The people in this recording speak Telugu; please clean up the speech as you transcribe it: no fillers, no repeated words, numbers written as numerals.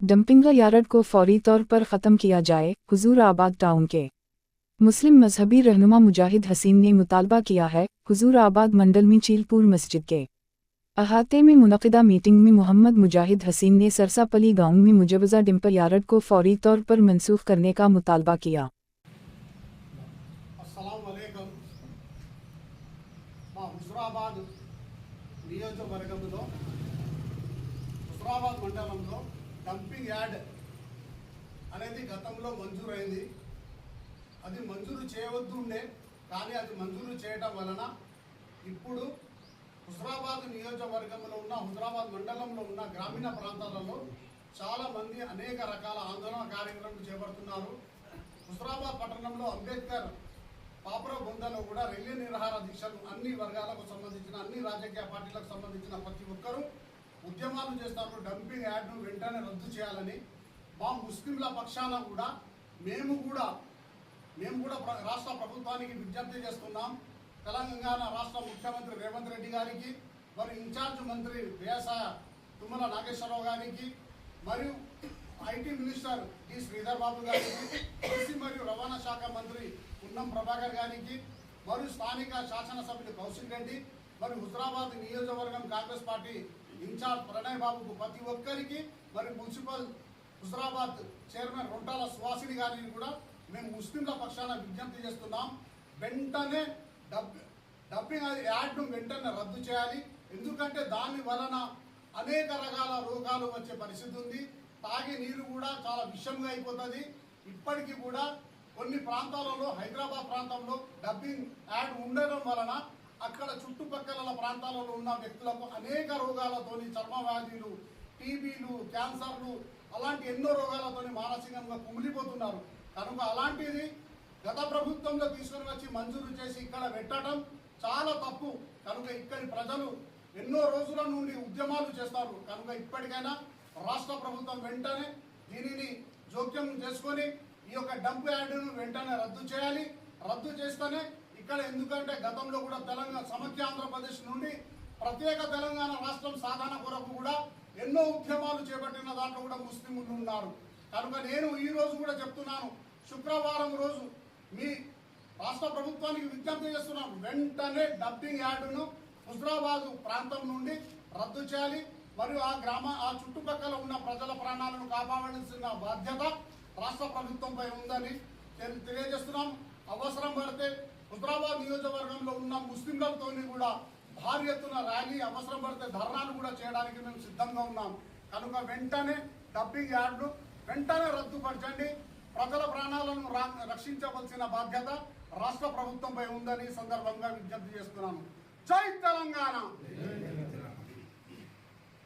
डंपिंग यार्ड को फौरी तौर पर ख़त्म किया जाए। हुजूराबाद टाउन के मुस्लिम मजहबी रहनुमा मुजाहिद हसीन ने मुतालबा किया है। हुजूराबाद मंडल में चीलपुर मस्जिद के अहाते में मुनक़िदा मीटिंग में मोहम्मद मुजाहिद हसीन ने सरसापली गांव में मुजवज़ा डंपिंग यार्ड को फौरी तौर पर मनसूख करने का मुतालबा किया। హుజూరాబాద్ నియోజకవర్గంలో హుజూరాబాద్ మండలంలో డంపింగ్ యార్డ్ అనేది గతంలో మంజూరైంది. అది మంజూరు చేయవద్దు ఉండే, కానీ అది మంజూరు చేయడం వలన ఇప్పుడు హుజూరాబాద్ నియోజకవర్గంలో ఉన్న హుజూరాబాద్ మండలంలో ఉన్న గ్రామీణ ప్రాంతాలలో చాలామంది అనేక రకాల ఆందోళన కార్యక్రమాలు చేపడుతున్నారు. హుజూరాబాద్ పట్టణంలో అంబేద్కర్ పాపుర బృందంలో కూడా రైల్వే నిరాహార దీక్షలు అన్ని వర్గాలకు సంబంధించిన అన్ని రాజకీయ పార్టీలకు సంబంధించిన ప్రతి ఒక్కరూ ఉద్యమాలు చేస్తారు. డంపింగ్ యార్డ్ను వెంటనే రద్దు చేయాలని మా ముస్లింల పక్షాన కూడా మేము కూడా రాష్ట్ర ప్రభుత్వానికి విజ్ఞప్తి చేస్తున్నాం. తెలంగాణ రాష్ట్ర ముఖ్యమంత్రి రేవంత్ రెడ్డి గారికి, మరి ఇన్ఛార్జ్ మంత్రి వ్యవసాయ తుమ్మల నాగేశ్వరరావు గారికి, మరియు IT minister D Sridhar Babu గారికి, కృషి మరియు రవాణా శాఖ మంత్రి పున్నం ప్రభాకర్ గారికి, మరియు స్థానిక శాసనసభ్యులు కౌశిక్ రెడ్డి, మరియు హుజూరాబాద్ నియోజకవర్గం కాంగ్రెస్ పార్టీ ఇన్ఛార్జ్ ప్రణయ్ బాబుకు ప్రతి ఒక్కరికి, మరి మున్సిపల్ హుజూరాబాద్ చైర్మన్ రొంటాల సువాసిని గారిని కూడా మేము ముస్లింల పక్షాన విజ్ఞప్తి చేస్తున్నాం. వెంటనే డంపింగ్ యార్డ్ను వెంటనే రద్దు చేయాలి. ఎందుకంటే దాని వలన అనేక రకాల రోగాలు వచ్చే పరిస్థితి ఉంది. తాగే నీరు కూడా చాలా విషంగా అయిపోతుంది. ఇప్పటికీ కూడా కొన్ని ప్రాంతాలలో, హైదరాబాద్ ప్రాంతంలో డంపింగ్ యార్డ్ ఉండడం వలన అక్కడ చుట్టుపక్కల ప్రాంతాలలో ఉన్న వ్యక్తులకు అనేక రోగాలతోని, చర్మ వ్యాధులు, టీబీలు, క్యాన్సర్లు, అలాంటి ఎన్నో రోగాలతోని మానసికంగా కుమిలిపోతున్నారు. కనుక అలాంటిది గత ప్రభుత్వంలో తీసుకుని వచ్చి మంజూరు చేసి ఇక్కడ పెట్టడం చాలా తప్పు. కనుక ఇక్కడి ప్రజలు ఎన్నో రోజుల నుండి ఉద్యమాలు చేస్తారు. కనుక ఇప్పటికైనా రాష్ట్ర ప్రభుత్వం వెంటనే దీనిని జోక్యం చేసుకొని ఈ యొక్క డంప్ యార్డును వెంటనే రద్దు చేయాలి. రద్దు చేస్తేనే ఇక్కడ, ఎందుకంటే గతంలో కూడా తెలంగాణ సమైక్య ఆంధ్రప్రదేశ్ నుండి ప్రత్యేక తెలంగాణ రాష్ట్రం సాధన కొరకు కూడా ఎన్నో ఉద్యమాలు చేపట్టిన దాంట్లో కూడా ముస్లింలు ఉన్నారు. కనుక నేను ఈ రోజు కూడా చెప్తున్నాను, శుక్రవారం రోజు మీ రాష్ట్ర ప్రభుత్వానికి విజ్ఞప్తి చేస్తున్నాను, వెంటనే డంపింగ్ యార్డును హుజూరాబాద్ ప్రాంతం నుండి రద్దు చేయాలి. మరియు ఆ చుట్టుపక్కల ఉన్న ప్రజల ప్రాణాలను కాపాడాల్సిన బాధ్యత రాష్ట్ర ప్రభుత్వంపై ఉందని తెలియజేస్తున్నాం. అవసరం పడితే హుజూరాబాద్ నియోజకవర్గంలో ఉన్న ముస్లింలతో కూడా భారీ ఎత్తున ర్యాలీ, అవసరం పడితే ధర్నాలు కూడా చేయడానికి మేము సిద్ధంగా ఉన్నాం. కనుక వెంటనే డంపింగ్ యార్డ్ను వెంటనే రద్దుపరచండి. ప్రజల ప్రాణాలను రక్షించవలసిన బాధ్యత రాష్ట్ర ప్రభుత్వంపై ఉందని సందర్భంగా విజ్ఞప్తి చేస్తున్నాను. జై తెలంగాణ.